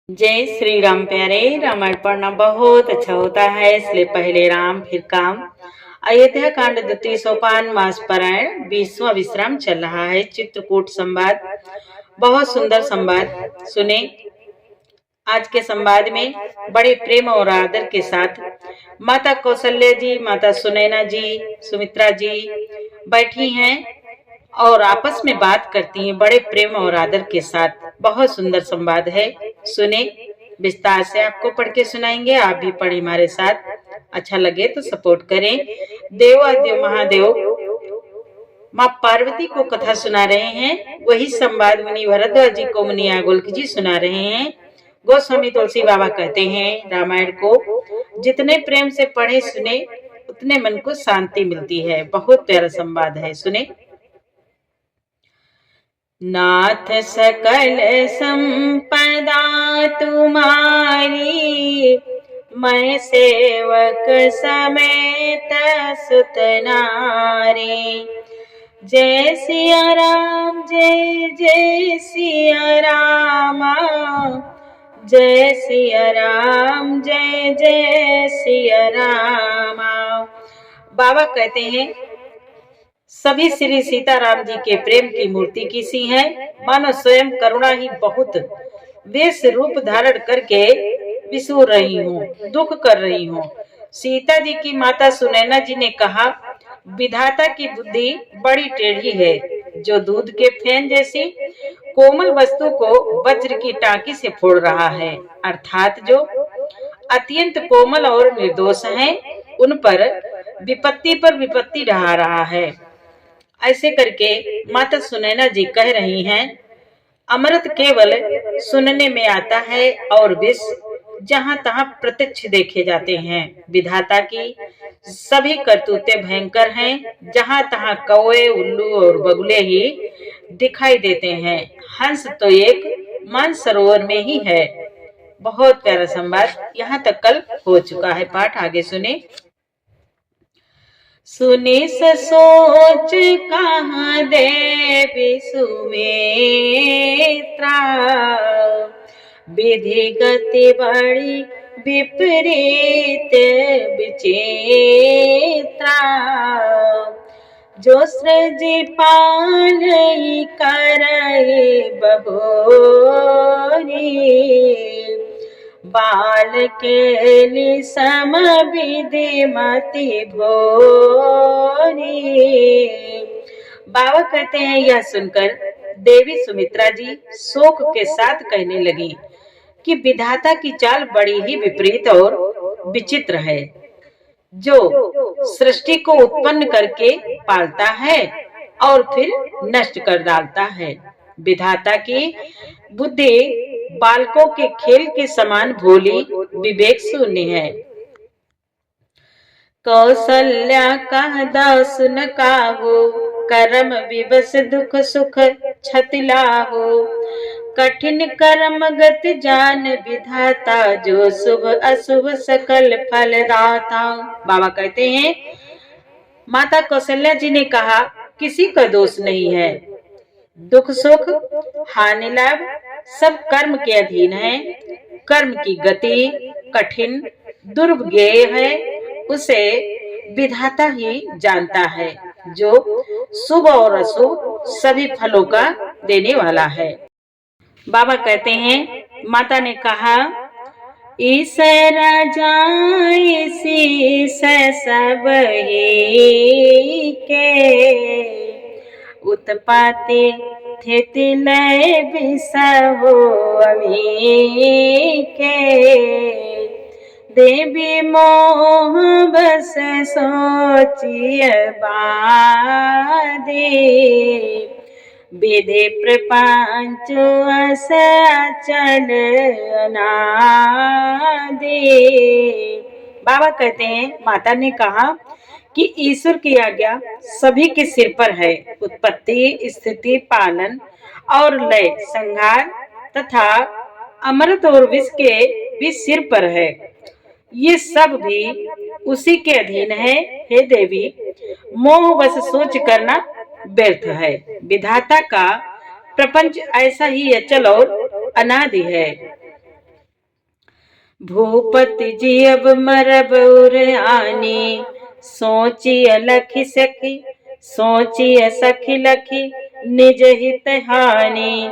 जय श्री राम प्यारे। रामायण पढ़ना बहुत अच्छा होता है, इसलिए पहले राम फिर काम। अयोध्या कांड द्वितीय सोपान मास पारायण 20वां विश्राम चल रहा है। चित्रकूट संवाद, बहुत सुंदर संवाद सुने। आज के संवाद में बड़े प्रेम और आदर के साथ माता कौशल्या जी, माता सुनैना जी, सुमित्रा जी बैठी हैं और आपस में बात करती हैं बड़े प्रेम और आदर के साथ। बहुत सुंदर संवाद है, सुने। विस्तार से आपको पढ़ के सुनाएंगे, आप भी पढ़े हमारे साथ। अच्छा लगे तो सपोर्ट करें। देवादिदेव महादेव माँ पार्वती को कथा सुना रहे हैं, वही संवाद मुनि भरद्वाज जी को मुनि आगोल्क जी सुना रहे हैं। गोस्वामी तुलसी बाबा कहते हैं, रामायण को जितने प्रेम से पढ़े सुने उतने मन को शांति मिलती है। बहुत प्यारा संवाद है, सुने। नाथ सकल संपदा तुम्हारी, मैं सेवक समेत सुत नारी। जय सिया राम, जय जय सिया रामा, जय सिया राम, जय जय सिया रामा। बाबा कहते हैं, सभी श्री सीताराम जी के प्रेम की मूर्ति की सी है, मानो स्वयं करुणा ही बहुत वेश रूप धारण करके विसूर रही हूँ, दुख कर रही हूँ। सीता जी की माता सुनैना जी ने कहा, विधाता की बुद्धि बड़ी टेढ़ी है, जो दूध के फेन जैसी कोमल वस्तु को वज्र की टांकी से फोड़ रहा है, अर्थात जो अत्यंत कोमल और निर्दोष हैं, उन पर विपत्ति ढा रहा है। ऐसे करके माता सुनैना जी कह रही हैं, अमृत केवल सुनने में आता है और विष जहां तहां प्रत्यक्ष देखे जाते हैं। विधाता की सभी करतूते भयंकर हैं, जहां तहां कौवे, उल्लू और बगुले ही दिखाई देते हैं। हंस तो एक मानसरोवर में ही है। बहुत प्यारा संवाद यहाँ तक कल हो चुका है। पाठ आगे सुने। सुने सोच कहाँ देवी सुमित्रा, विधि गति बड़ी विपरीत विचित्रा। जो सृजी पाल करई बहोरी, बाल के सम विधि मति भोरी। बाबा कहते हैं, यह सुनकर देवी सुमित्रा जी शोक के साथ कहने लगी कि विधाता की चाल बड़ी ही विपरीत और विचित्र है, जो सृष्टि को उत्पन्न करके पालता है और फिर नष्ट कर डालता है। विधाता की बुद्धि बालकों के खेल के समान भोली विवेक शून्य है। कौशल्या का दास न काहू, कर्म विवश दुख सुख छतिलाहू। कठिन कर्म गति जान विधाता, जो शुभ अशुभ सकल फल दाता। बाबा कहते हैं, माता कौशल्या जी ने कहा, किसी का दोष नहीं है। दुख सुख हानि लाभ सब कर्म के अधीन है। कर्म की गति कठिन दुर्गेय है, उसे विधाता ही जानता है, जो शुभ और अशुभ सभी फलों का देने वाला है। बाबा कहते हैं, माता ने कहा, ईश्वर जाय शीस सब ही के, उत्पत्ति स्थिति लय विसहो अमी के। देवी मोह बस सोचिय बादे, विधि प्रपंच अस अचल अनादि। बाबा कहते हैं, माता ने कहा कि ईश्वर की आज्ञा सभी के सिर पर है। उत्पत्ति, स्थिति, पालन और लय, संहार तथा अमृत और विष के भी सिर पर है। ये सब भी उसी के अधीन है। हे देवी, मोह बस सोच करना व्यर्थ है। विधाता का प्रपंच ऐसा ही अचल और अनादि है। भूपति जी अब मरब उर आनी, सोचिय लखी सखी, सोचिय सखी लखी, निज हित हानि।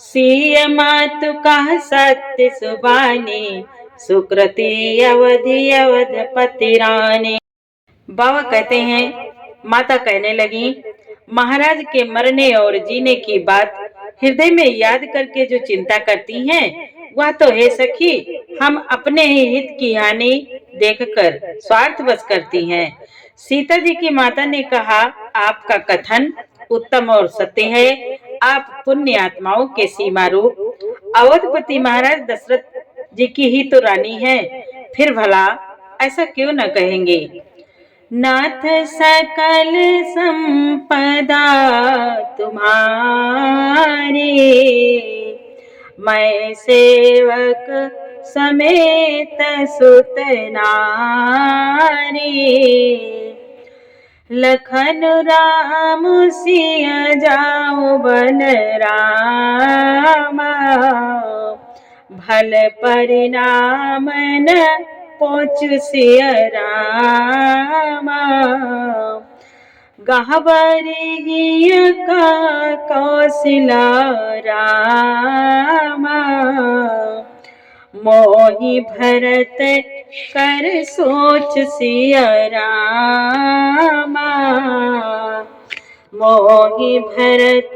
सिय मातु कह सत्य सुबानी, सुकृति अवधि अवधपति रानी। बाबा कहते हैं, माता कहने लगी, महाराज के मरने और जीने की बात हृदय में याद करके जो चिंता करती हैं, वह तो हे सखी हम अपने ही हित की हानि देखकर स्वार्थवश करती हैं। सीता जी की माता ने कहा, आपका कथन उत्तम और सत्य है। आप पुण्य आत्माओं के सीमा रूप अवधपति महाराज दशरथ जी की ही तो रानी है, फिर भला ऐसा क्यों न कहेंगे। नाथ सकल संपदा तुम्हारी, मैं सेवक समेत सुत नारी। लखन राम सिया जाओ बन रामा, भल परिणाम न पहुँच सिया रामा। गहबरी का कौशला रामा, मोहि भरत कर सोच सिया रामा। मोहि भरत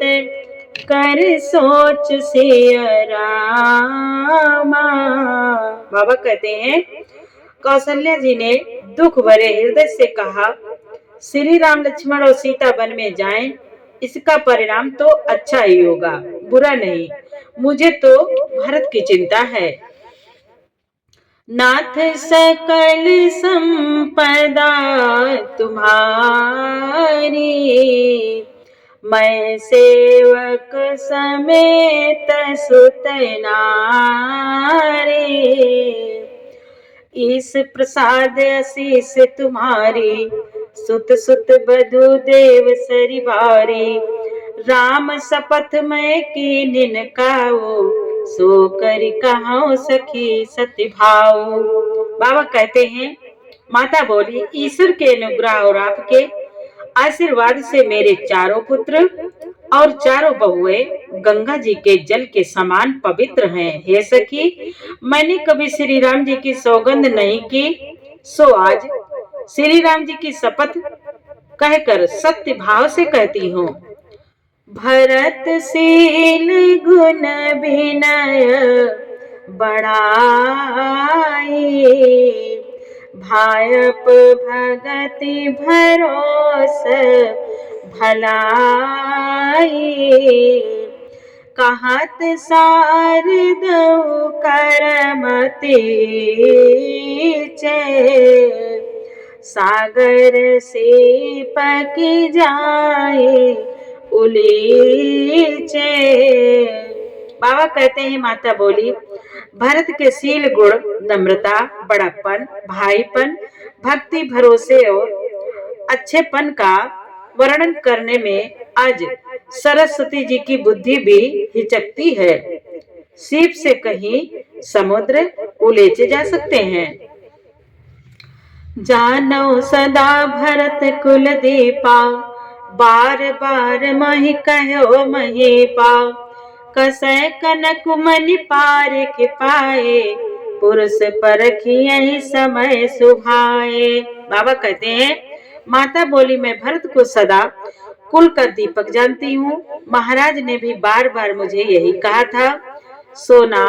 कर सोच सिया रामा। बाबा कहते हैं, कौशल्या जी ने दुख भरे हृदय से कहा, श्री राम लक्ष्मण और सीता वन में जाएं, इसका परिणाम तो अच्छा ही होगा, बुरा नहीं। मुझे तो भरत की चिंता है। नाथ सकल संपदा तुम्हारी, मैं सेवक समेत सुत नारी। इस प्रसाद आशीष तुम्हारी, सुत सुत बधु देव सरिवारी। राम शपथ मैं कीन काओ, सो कर कहो सखी सत्य भाव। बाबा कहते हैं, माता बोली, ईश्वर के अनुग्रह और आपके आशीर्वाद से मेरे चारों पुत्र और चारों बहुएं गंगा जी के जल के समान पवित्र हैं। हे सखी, मैंने कभी श्री राम जी की सौगंध नहीं की, सो आज श्री राम जी की शपथ कहकर सत्य भाव से कहती हूँ। भरत शील गुण विनय बढ़ाई, भायप भगति भरोस भलाई। कहत सारद करमति चे, सागर से पकी जाए उलीचे। बाबा कहते हैं, माता बोली, भरत के शील गुण, नम्रता, बड़प्पन, भाईपन, भक्ति, भरोसे और अच्छेपन का वर्णन करने में आज सरस्वती जी की बुद्धि भी हिचकती है। सीप से कहीं समुद्र उलेचे जा सकते हैं। जानो सदा भरत कुल दीपा, बार बार मही कहो महीपा। कसै कनक मनि पारिख पाए, पुरुष परखि यही समय सुहाए। बाबा कहते हैं, माता बोली, मैं भरत को सदा कुल का दीपक जानती हूँ। महाराज ने भी बार बार मुझे यही कहा था। सोना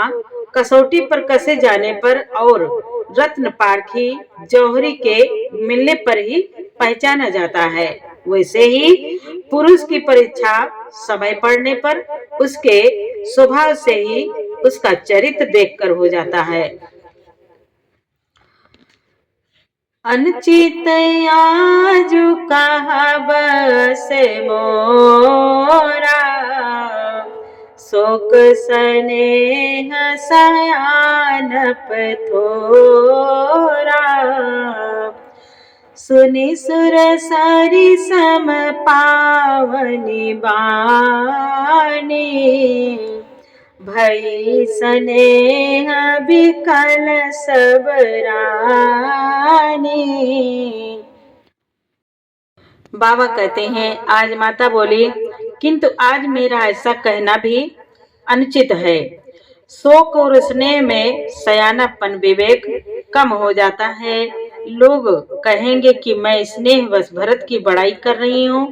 कसौटी पर कसे जाने पर और रत्न पारखी जौहरी के मिलने पर ही पहचाना जाता है, वैसे ही पुरुष की परीक्षा समय पड़ने पर उसके स्वभाव से ही उसका चरित्र देखकर हो जाता है। अनचित आजु कहब से मोरा, शोक स्नेह सयानप थोरा। सुनि सुर सरि सम पावनी बानी, भई स्नेह बिकल सब रानी। बाबा कहते हैं, आज माता बोली, किंतु आज मेरा ऐसा कहना भी अनुचित है। शोक और स्नेह में सयानापन विवेक कम हो जाता है। लोग कहेंगे कि मैं स्नेहवश भरत की बड़ाई कर रही हूँ।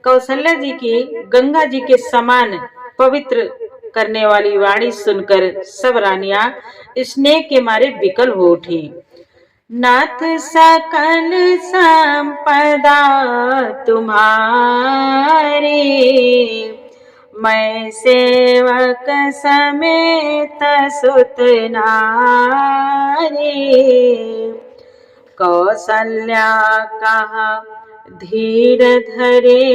कौशल्या जी की गंगा जी के समान पवित्र करने वाली वाणी सुनकर सब रानियां स्नेह के मारे विकल हो उठी। नाथ सकल संपदा तुम्हारी, मैं सेवक समेत सुत नारी। कौशल्या कहा धीर धरे,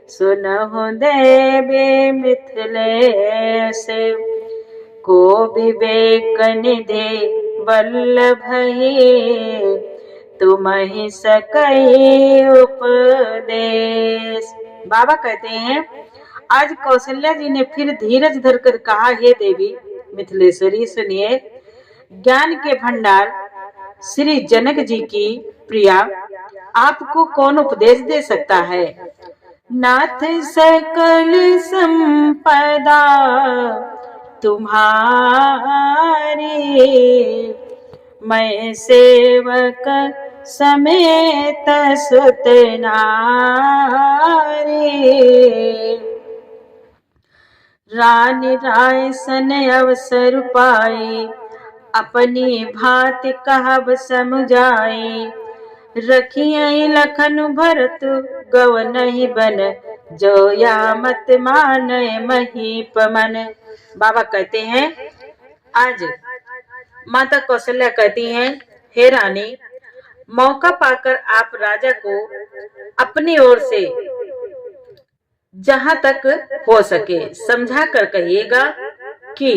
सुनहु देवी मिथिलेश, को विवेक निधे वल्लभ तुम्हि सकई उपदेश। बाबा कहते हैं, आज कौशल्या जी ने फिर धीरज धरकर कहा, हे देवी मिथिलेश्वरी सुनिए, ज्ञान के भंडार श्री जनक जी की प्रिया, आपको कौन उपदेश दे सकता है। नाथ सकल संपदा तुम्हारी, मैं सेवक समेत सुत नारी। रानी राय सन अवसर पाई, अपनी भांति कहब समझाई। रखिए लखन भरत गव नहीं बन, जो या मत माने महीप मन। बाबा कहते हैं, आज माता कौशल्या कहती हैं, हे रानी, मौका पाकर आप राजा को अपनी ओर से जहां तक हो सके समझा कर कहिएगा कि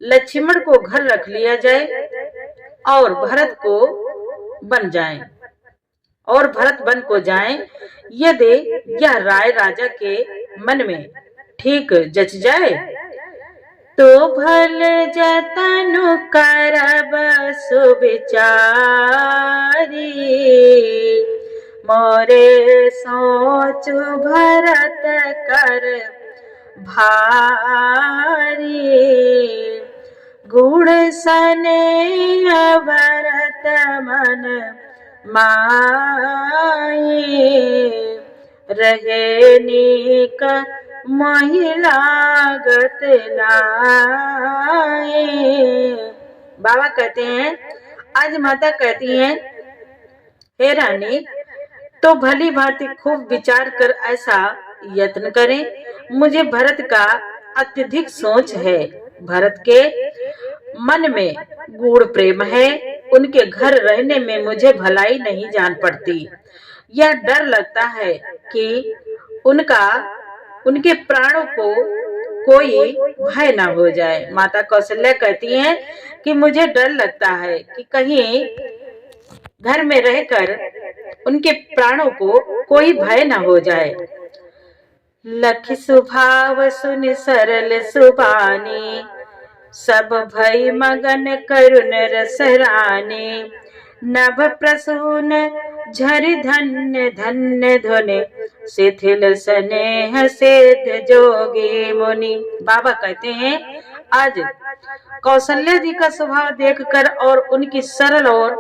लक्ष्मण को घर रख लिया जाए और भरत को बन जाए और भरत बन को जाए। यदि यह राय राजा के मन में ठीक जच जाए तो भल जतनु करब सुविचारी। मोरे सोच भरत कर भारी, गुण सने भरत मन माई। रहे नीक महिलागत लाए। बाबा कहते हैं, आज माता कहती हैं, हे रानी, तो भली भांति खूब विचार कर ऐसा यत्न करें। मुझे भरत का अत्यधिक सोच है। भरत के मन में गूढ़ प्रेम है। उनके घर रहने में मुझे भलाई नहीं जान पड़ती। यह डर लगता है कि उनके प्राणों को कोई भय न हो जाए। माता कौशल्या कहती हैं कि मुझे डर लगता है कि कहीं घर में रहकर उनके प्राणों को कोई भय न हो जाए। लख सुभाव सुन सरल सुबानी, सब भई मगन करुण रस रानी। नभ प्रसून झरि धन्य धन्य ध्वनि, शिथिल स्नेह सेध जोगी मुनि। बाबा कहते हैं, आज कौशल्या जी का स्वभाव देखकर और उनकी सरल और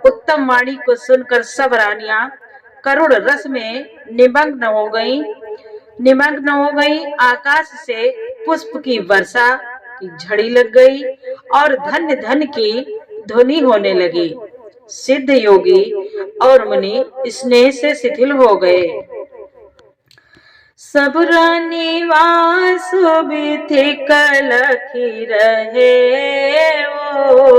उत्तम वाणी को सुनकर सब रानियां करुण रस में निमग्न हो गई। आकाश से पुष्प की वर्षा की झड़ी लग गई और धन्य धन की ध्वनि होने लगी। सिद्ध योगी और मुनि स्नेह से शिथिल हो गए। सब रानी वासुबिथि कलखी रहे वो,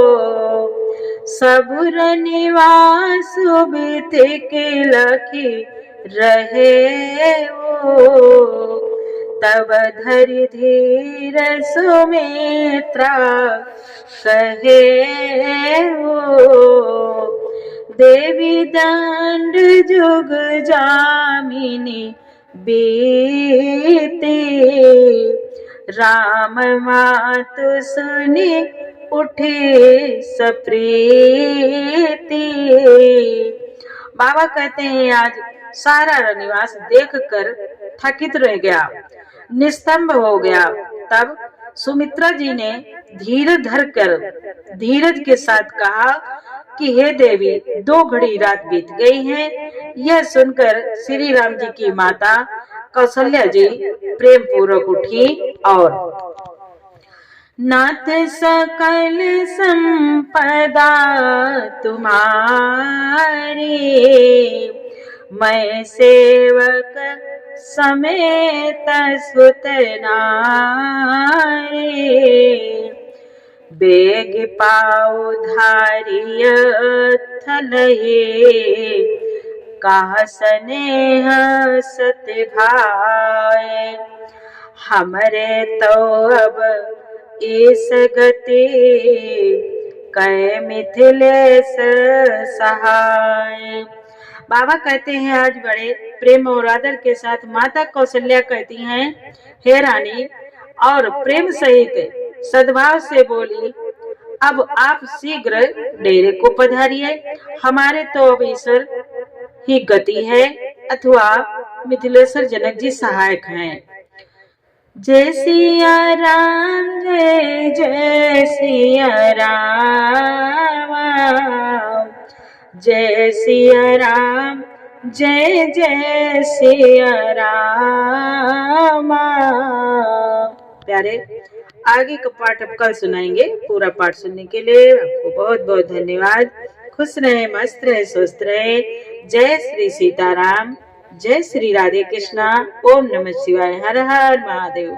सब रानी वासुबिथि कलखी रहे वो। तब धरि धीर सुमित्रा कहे वो, देवी दंड जुग जामिनी बीते। राम मातु सुनी उठे सप्रीति। बाबा कहते हैं आज सारा रनिवास देखकर थकित रह गया, निस्तंभ हो गया। तब सुमित्रा जी ने धीरज के साथ कहा कि हे देवी, 2 घड़ी रात बीत गई है। यह सुनकर श्री राम जी की माता कौशल्या जी प्रेम पूर्वक उठी और नाथ सकल संपदा तुम्हारी, मैं सेवक समेत सुत नारी, बेग पाऊ धारिय थलहे, कहा स्नेह सत घाय, हमरे तो अब इस गति, कै मिथिलेश सहाय। बाबा कहते हैं आज बड़े प्रेम और आदर के साथ माता कौशल्या कहती हैं, हे रानी, और प्रेम सहित सद्भाव से बोली, अब आप शीघ्र डेरे को पधारिए, हमारे तो अब ईश्वर ही गति है अथवा मिथिलेश्वर जनक जी सहायक हैं। जय सिया राम, जय जय सिया राम, जय सिया राम, जय जय सिया राम। प्यारे, आगे का पाठ अब कल सुनाएंगे। पूरा पाठ सुनने के लिए आपको बहुत बहुत धन्यवाद। खुश रहे, मस्त रहे, स्वस्थ रहे। जय श्री सीताराम, जय श्री राधे कृष्णा। ओम नमः शिवाय। हर हर महादेव।